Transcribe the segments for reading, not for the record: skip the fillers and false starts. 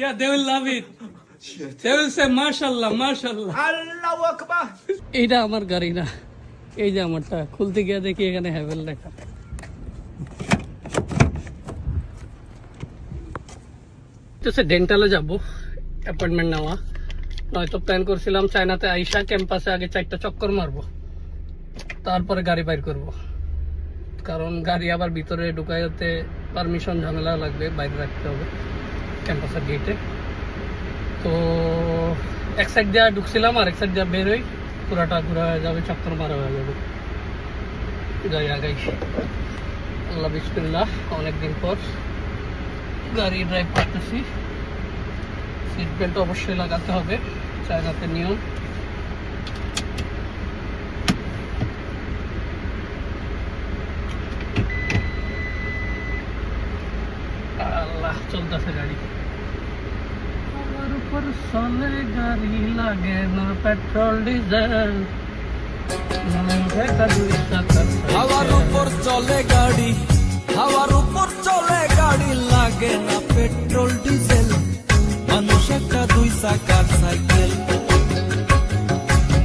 Yeah, they will love it. They will say, "Mashallah, Mashallah." আল্লাহু আকবার। এইটা আমার গাড়ি না, এই যে আমারটা। খুলতে গিয়ে দেখি এখানে হ্যাভেল লেখা। ডেন্টালে যাব, অ্যাপয়েন্টমেন্ট নেওয়া। নয়তো প্ল্যান করছিলাম চায়নাতে আইসা ক্যাম্পাসে আগে 4টা চক্কর মারবো, তারপরে গাড়ি বাইর করব। কারণ গাড়ি আবার ভিতরে ঢুকাইতে পারমিশন ঝামেলা লাগবে, বাইরে রাখতে হবে ক্যাম্পাসের গেটে। তো এক সাইড দিয়ে ঢুকছিলাম, আর এক সাইড দিয়ে বেরোই, পুরাটা ঘুরা হয়ে যাবে, চক্কর মারা হয়ে যাবে। যাই আগাই, আল্লাহ বিসমিল্লাহ। অনেকদিন পর গাড়ি ড্রাইভ করতেছি। সিট বেল্ট অবশ্যই লাগাতে হবে, চায়নাতে নিয়ম। আল্লাহ, চলতেছে গাড়ি। আমার উপর চলে গাড়ি, লাগে না পেট্রোল ডিজেল। হাওয়ার উপর চলে গাড়ি, হাওয়ার উপর চলে গাড়ি, লাগে না পেট্রোল ডিজেল। মানুষ একটা 2 চাকার সাইকেল।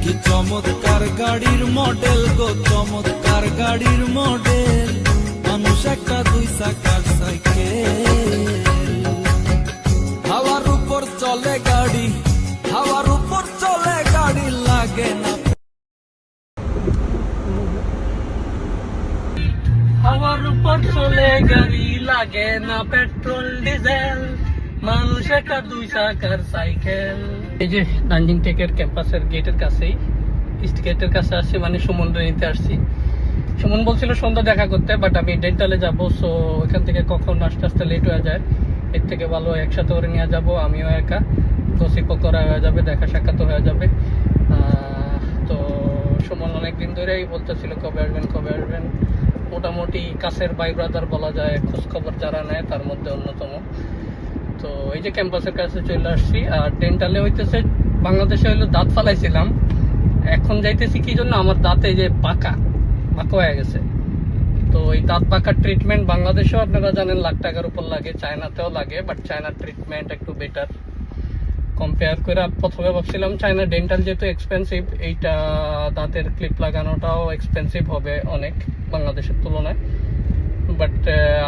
কি চমৎকার গাড়ির মডেল গো, চমৎকার গাড়ির মডেল। মানুষ একটা 2 চাকার সাইকেল। হাওয়ার উপর চলে গাড়ি, হাওয়ার উপর চলে গাড়ি, লাগে না। হাওয়ার উপর চলে গাড়ি, লাগে না পেট্রোল ডিজেল। মানুষ একটা 2 চাকার সাইকেল। এই যে নানজিং টেকের ক্যাম্পাসের গেটের কাছেই, ইস্ট গেটের কাছে আসছি, মানে সুমনরে নিতে আসছি। সুমন বলছিল সন্ধ্যা দেখা করতে, বাট আমি ডেন্টালে যাব। সো ওইখান থেকে কখন আস্তে আস্তে লেট হয়ে যায়, এর থেকে ভালো একসাথে করে নিয়ে যাব। আমিও একা, গসিপও করা হয়ে যাবে, দেখা সাক্ষাৎ হয়ে যাবে। তো সুমন অনেকদিন ধরেই বলতেছিল কবে আসবেন কবে আসবেন। মোটামুটি কাছের ভাই ব্রাদার বলা যায়, খোঁজখবর যারা নেয় তার মধ্যে অন্যতম। তো এই যে ক্যাম্পাসের কাছে চলে আসছি। আর ডেন্টালে হইতেছে, বাংলাদেশে হইলো দাঁত ফালাইছিলাম, এখন যাইতেছি কি জন্য, আমার দাঁতে যে বাঁকা হয়ে গেছে। তো এই দাঁত বাঁকার ট্রিটমেন্ট বাংলাদেশেও আপনারা জানেন লাখ টাকার উপর লাগে, চায়নাতেও লাগে, বাট চায়নার ট্রিটমেন্ট একটু বেটার কম্পেয়ার করে। প্রথমে ভাবছিলাম চায়না ডেন্টাল যেহেতু এক্সপেন্সিভ, এইটা দাঁতের ক্লিপ লাগানোটাও এক্সপেন্সিভ হবে অনেক বাংলাদেশের তুলনায়। বাট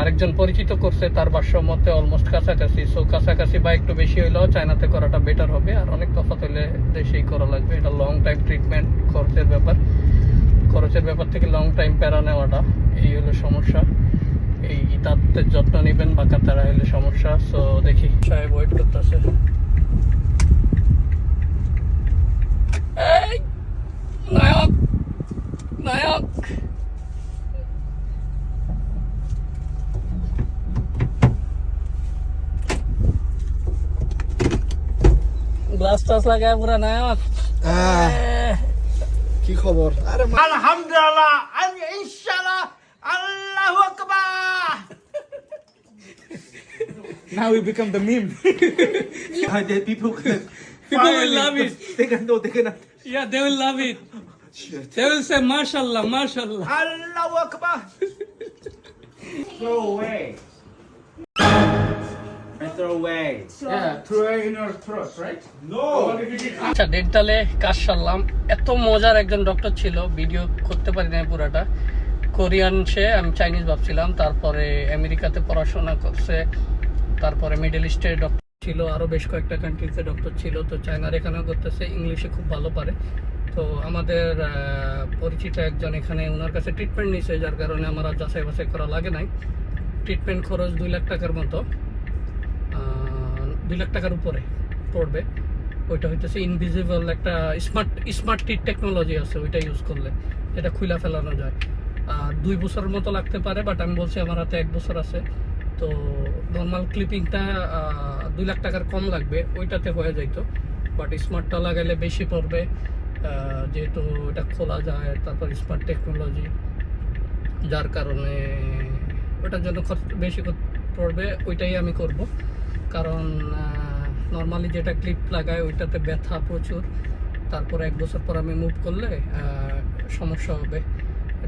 আরেকজন পরিচিত করছে, তার ভাষ্য মতে অলমোস্ট কাছাকাছি। সো কাছাকাছি বা একটু বেশি হইলেও চায়নাতে করাটা বেটার হবে, আর অনেক তফাৎ হইলে দেশেই করা লাগবে। এটা লং টাইম ট্রিটমেন্ট, খরচের ব্যাপার থেকে লং টাইম প্যারা নেওয়াটা, এই হলো সমস্যা। এই দাঁতের যত্ন নেবেন, বাঁকা তারা হলে সমস্যা। সো দেখি, সাহেব ওয়েট করতেছে। নায়ক নায়ক গ্লাস টাস লাগায় পুরা নায়ক। কি খবর? আরে আলহামদুলিল্লাহ, আমি ইনশাআল্লাহ, আল্লাহু আকবার। Now we become the meme. People will love it. They can know. Yeah, they will love it. Shit. They will say, "Mashallah, Mashallah." Allahu akbar. Throw away. Throw away. Yeah, throw away in your throat, right? No. আচ্ছা, ডেন্টালে কাজ সারলাম। এত মজার একজন doctor ছিল, video করতে পারি না পুরাটা। কোরিয়ান সে, আমি চাইনিজ ভাবছিলাম। তারপরে আমেরিকাতে পড়াশোনা করছে, তারপরে মিডল ইস্টে ডক্টর ছিল, আরও বেশ কয়েকটা কান্ট্রিতে ডক্টর ছিল। তো চায়নার এখানেও করতেছে, ইংলিশে খুব ভালো পারে। তো আমাদের পরিচিত একজন এখানে, ওনার কাছে ট্রিটমেন্ট নিছে, যার কারণে আমার আর যাচাই বাছাই করা লাগে নাই। ট্রিটমেন্ট খরচ 2 লাখ টাকার মতো, 2 লাখ টাকার উপরে পড়বে। ওইটা হইতেছে ইনভিজিবল একটা স্মার্ট টিট টেকনোলজি আছে, ওইটা ইউজ করলে, যেটা খুইলা ফেলানো যায়। আর 2 বছরের মতো লাগতে পারে, বাট আমি বলছি আমার হাতে 1 বছর আছে। তো নর্মাল ক্লিপিংটা 2 লাখ টাকার কম লাগবে, ওইটাতে হয়ে যাইতো। বাট স্মার্টটা লাগাইলে বেশি পড়বে, যেহেতু এটা খোলা যায়, তারপর স্মার্ট টেকনোলজি, যার কারণে ওটার জন্য খরচ বেশি পড়বে। ওইটাই আমি করব, কারণ নর্মালি যেটা ক্লিপ লাগায় ওইটাতে ব্যথা প্রচুর। তারপর 1 বছর পর আমি মুভ করলে সমস্যা হবে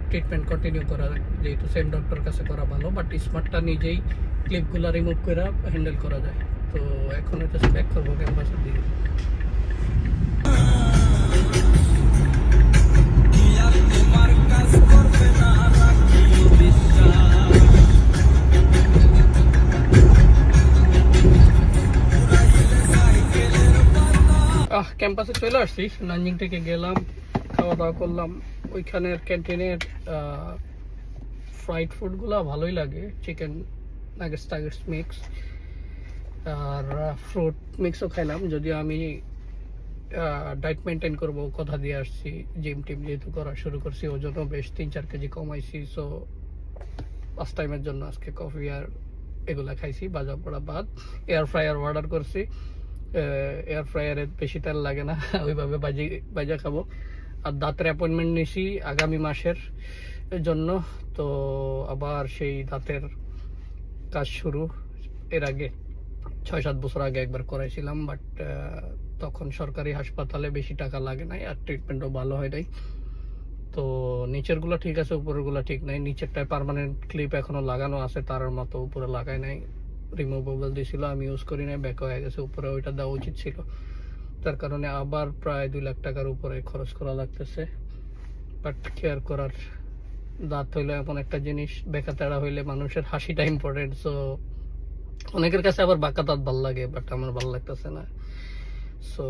ট্রিটমেন্ট কন্টিনিউ করা, যেহেতু সেম ডক্টর কাছে করা ভালো। বাট স্মার্টটা নিজেই ক্লিপগুলো রিমুভ করে হ্যান্ডেল করা যায়। তো এখন এটা ব্যাক করবো ক্যাম্পাসের দিকে। ক্যাম্পাসে চলে আসছি, নানজিং থেকে গেলাম, খাওয়া দাওয়া করলাম। ওইখানের ক্যান্টিনের ফ্রাইড ফুডগুলো ভালোই লাগে, চিকেন নাগেটস টাগেটস মিক্স আর ফ্রুট মিক্সও খাইলাম। যদিও আমি ডায়েট মেনটেন করবো কথা দিয়ে আসছি, জিম টিম যেহেতু করা শুরু করছি, ওজনও বেশ 3-4 কেজি কমাইছি। সো ফার্স্ট টাইমের জন্য আজকে কফি আর এগুলা খাইছি, ভাজা পোড়া বাদ। এয়ার ফ্রায়ার অর্ডার করছি, এয়ার ফ্রায়ারে বেশি তেল লাগে না, ওইভাবে ভাজা খাবো। আর দাঁতের অ্যাপয়েন্টমেন্ট নিয়েছি আগামী মাসের জন্য, তো আবার সেই দাঁতের কাজ শুরু। এর আগে 6-7 বছর আগে একবার করাইছিলাম, বাট তখন সরকারি হাসপাতালে বেশি টাকা লাগে নাই আর ট্রিটমেন্টও ভালো হয় নাই। তো নিচেরগুলো ঠিক আছে, উপরেরগুলো ঠিক নাই। নিচেরটায় পার্মানেন্ট ক্লিপ এখনো লাগানো আছে তার মতো, উপরে লাগাই নাই, রিমুভেবল দিয়েছিল, আমি ইউজ করি নাই, ব্যাক হয়ে গেছে। উপরে ওইটা দেওয়া উচিত ছিল, তার কারণে আবার প্রায় 2 লাখ টাকার উপরে খরচ করা লাগতেছে। বাট কেয়ার করার, দাঁত হইলে এমন একটা জিনিস, বেকা তেড়া হইলে মানুষের হাসিটা ইম্পর্টেন্ট। সো অনেকের কাছে আবার বাঁকা দাঁত ভালো লাগে, বাট আমার ভালো লাগতেছে না। সো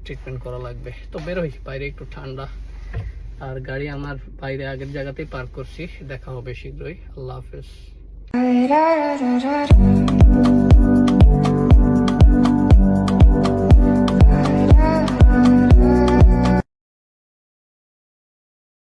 ট্রিটমেন্ট করা লাগবে। তো বেরোই, বাইরে একটু ঠান্ডা, আর গাড়ি আমার বাইরে আগের জায়গাতেই পার্ক করছি। দেখা হবে শীঘ্রই। আল্লাহ হাফেজ।